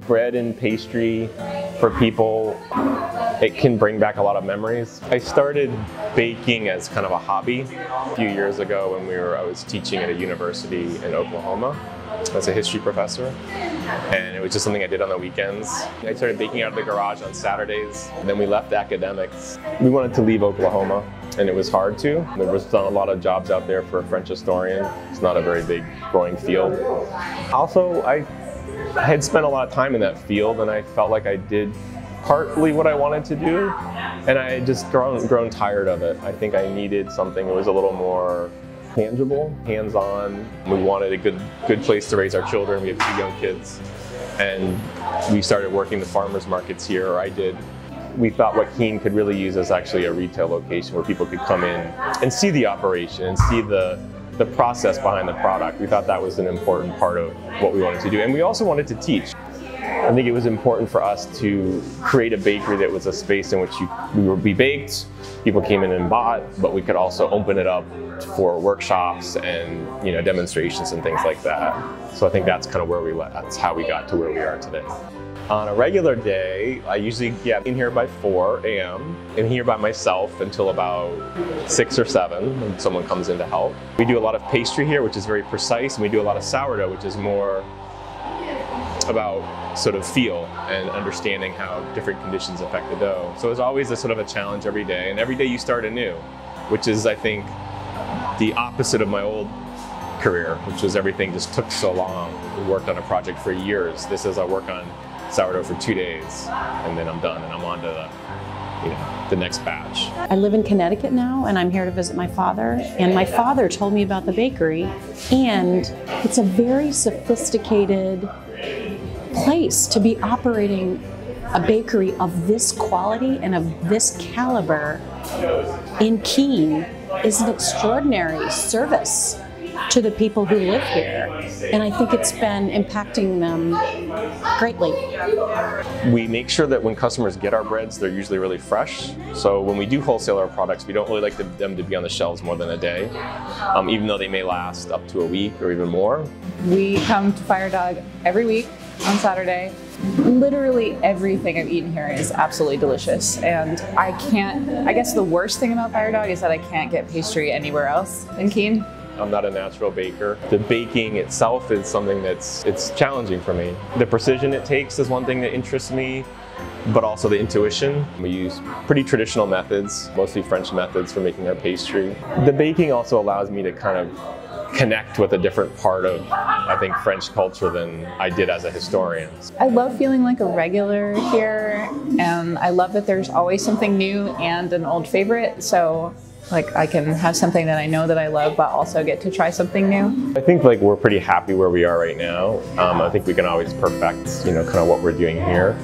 Bread and pastry for people, it can bring back a lot of memories. I started baking as kind of a hobby a few years ago when I was teaching at a university in Oklahoma as a history professor. And it was just something I did on the weekends. I started baking out of the garage on Saturdays, and then we left academics. We wanted to leave Oklahoma, and it was hard to. There was not a lot of jobs out there for a French historian. It's not a very big growing field. Also, I had spent a lot of time in that field, and I felt like I did partly what I wanted to do, and I had just grown tired of it. I think I needed something that was a little more tangible, hands-on. We wanted a good place to raise our children. We have 2 young kids, and we started working the farmers markets here, or I did. We thought what Keene could really use is actually a retail location where people could come in and see the operation and see the process behind the product. We thought that was an important part of what we wanted to do, and we also wanted to teach. I think it was important for us to create a bakery that was a space in which we baked, people came in and bought, but we could also open it up for workshops and demonstrations and things like that. So I think that's kind of that's how we got to where we are today. On a regular day, I usually get in here by 4 a.m. I'm here by myself until about 6 or 7 when someone comes in to help. We do a lot of pastry here, which is very precise, and we do a lot of sourdough, which is more about sort of feel and understanding how different conditions affect the dough. So it's always a sort of a challenge every day, and every day you start anew, which is, I think, the opposite of my old career, which was everything just took so long. We worked on a project for years. This is I work on sourdough for 2 days, and then I'm done, and I'm on to the next batch. I live in Connecticut now, and I'm here to visit my father. And my father told me about the bakery, and it's a very sophisticated place to be operating a bakery of this quality and of this caliber in Keene is an extraordinary service to the people who live here, and I think it's been impacting them greatly. We make sure that when customers get our breads, they're usually really fresh. So when we do wholesale our products, we don't really like them to be on the shelves more than a day, even though they may last up to a week or even more. We come to Firedog every week on Saturday. Literally everything I've eaten here is absolutely delicious, and I guess the worst thing about Firedog is that I can't get pastry anywhere else in Keene. I'm not a natural baker. The baking itself is something it's challenging for me. The precision it takes is one thing that interests me, but also the intuition. We use pretty traditional methods, mostly French methods for making our pastry. The baking also allows me to kind of connect with a different part of, I think, French culture than I did as a historian. I love feeling like a regular here, and I love that there's always something new and an old favorite. So like I can have something that I know that I love, but also get to try something new. I think we're pretty happy where we are right now. I think we can always perfect, kind of what we're doing here.